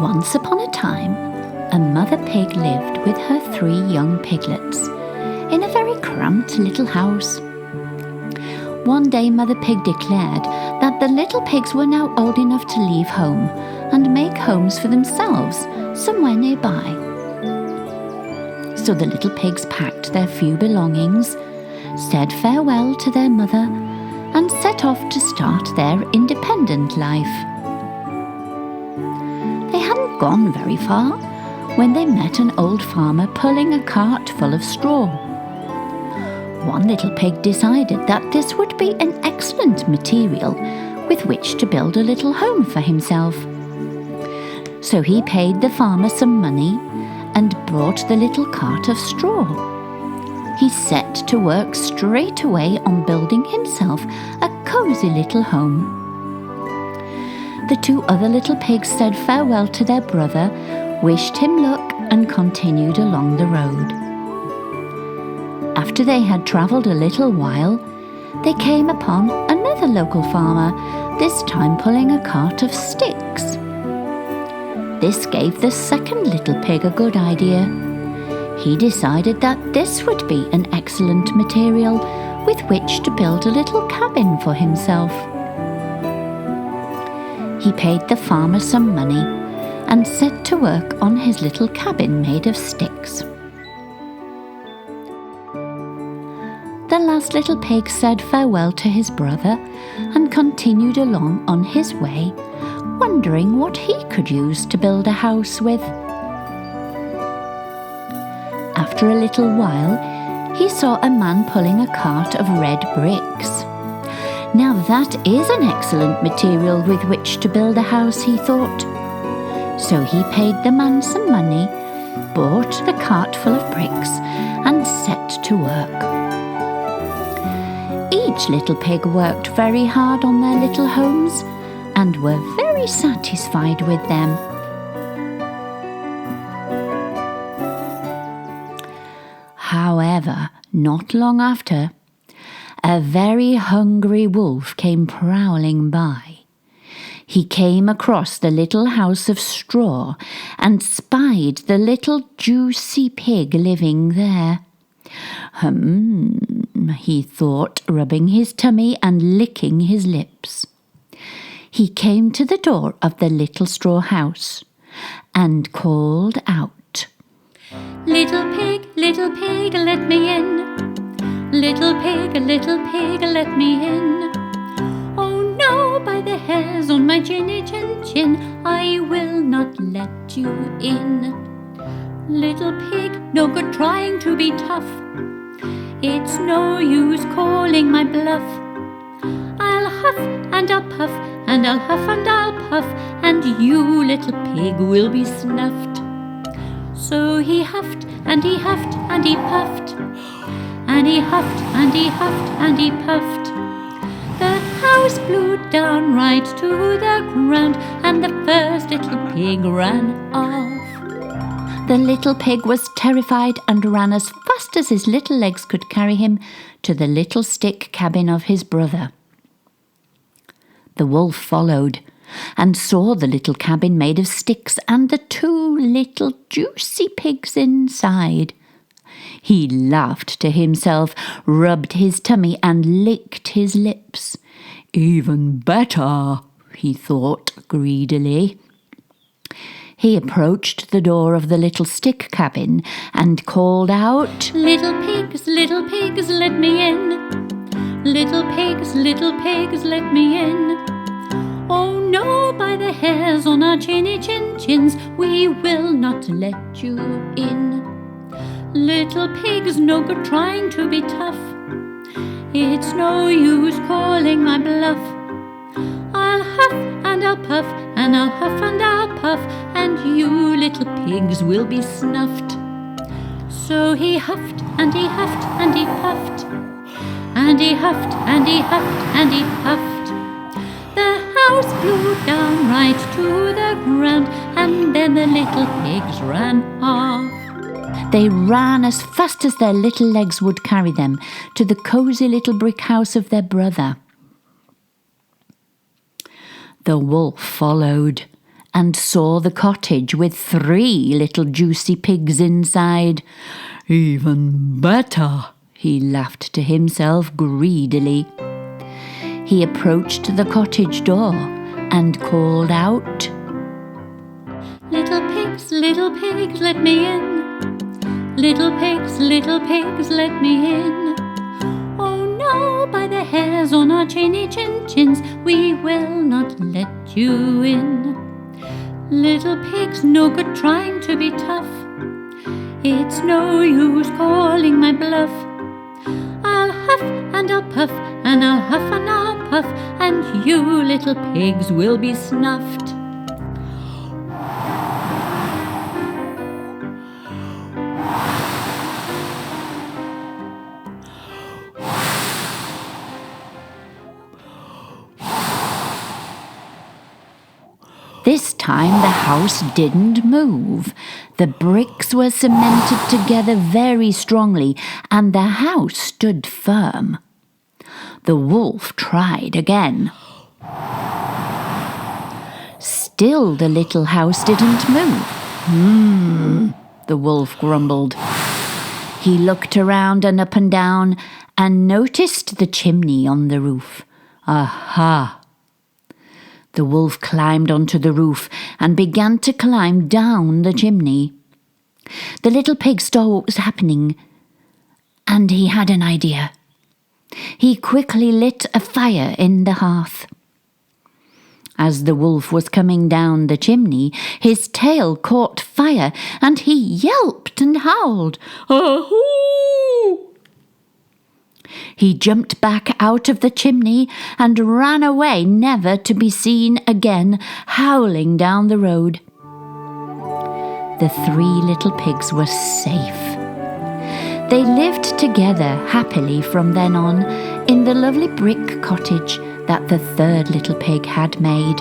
Once upon a time, a mother pig lived with her 3 young piglets in a very cramped little house. One day Mother Pig declared that the little pigs were now old enough to leave home and make homes for themselves somewhere nearby. So the little pigs packed their few belongings, said farewell to their mother, and set off to start their independent life. They hadn't gone very far when they met an old farmer pulling a cart full of straw. One little pig decided that this would be an excellent material with which to build a little home for himself. So he paid the farmer some money and brought the little cart of straw. He set to work straight away on building himself a cosy little home. The 2 other little pigs said farewell to their brother, wished him luck, and continued along the road. After they had travelled a little while, they came upon another local farmer, this time pulling a cart of sticks. This gave the second little pig a good idea. He decided that this would be an excellent material with which to build a little cabin for himself. He paid the farmer some money and set to work on his little cabin made of sticks. The last little pig said farewell to his brother and continued along on his way, wondering what he could use to build a house with. After a little while, he saw a man pulling a cart of red bricks. Now that is an excellent material with which to build a house, he thought. So he paid the man some money, bought the cart full of bricks, and set to work. Each little pig worked very hard on their little homes and were very satisfied with them. However, not long after, a very hungry wolf came prowling by. He came across the little house of straw and spied the little juicy pig living there. He thought, rubbing his tummy and licking his lips. He came to the door of the little straw house and called out, little pig, let me in. Little pig, let me in. Oh no, by the hairs on my chinny chin, I will not let you in. Little pig, no good trying to be tough. It's no use calling my bluff. I'll huff and I'll puff, and I'll huff and I'll puff, and you, little pig, will be snuffed. So he huffed and he huffed and he puffed, and he huffed and he huffed and he puffed. The house blew down right to the ground, and the first little pig ran off. The little pig was terrified and ran as fast as his little legs could carry him to the little stick cabin of his brother. The wolf followed and saw the little cabin made of sticks and the 2 little juicy pigs inside. He laughed to himself, rubbed his tummy and licked his lips. Even better, he thought greedily. He approached the door of the little stick cabin and called out, little pigs, let me in. Little pigs, let me in. Oh no, by the hairs on our chinny chins, we will not let you in. Little pigs, no good trying to be tough. It's no use calling my bluff. I'll huff and I'll puff, and I'll huff and I'll puff, and you little pigs will be snuffed. So he huffed and he huffed and he puffed, and he huffed and he huffed and he puffed. The house blew down right to the ground, and then the little pigs ran off. They ran as fast as their little legs would carry them to the cosy little brick house of their brother. The wolf followed and saw the cottage with 3 little juicy pigs inside. "Even better," he laughed to himself greedily. He approached the cottage door and called out, Little pigs, let me in. Little pigs, let me in. Oh no, by the hairs on our chinny chins, we will not let you in. Little pigs, no good trying to be tough. It's no use calling my bluff. I'll huff and I'll puff, and I'll huff and I'll puff, and you little pigs will be snuffed. This time the house didn't move. The bricks were cemented together very strongly, and the house stood firm. The wolf tried again. Still the little house didn't move. The wolf grumbled. He looked around and up and down and noticed the chimney on the roof. Aha! The wolf climbed onto the roof and began to climb down the chimney. The little pig saw what was happening, and he had an idea. He quickly lit a fire in the hearth. As the wolf was coming down the chimney, his tail caught fire, and he yelped and howled. "Ahoo!" He jumped back out of the chimney and ran away, never to be seen again, howling down the road. The 3 little pigs were safe. They lived together happily from then on in the lovely brick cottage that the 3rd little pig had made.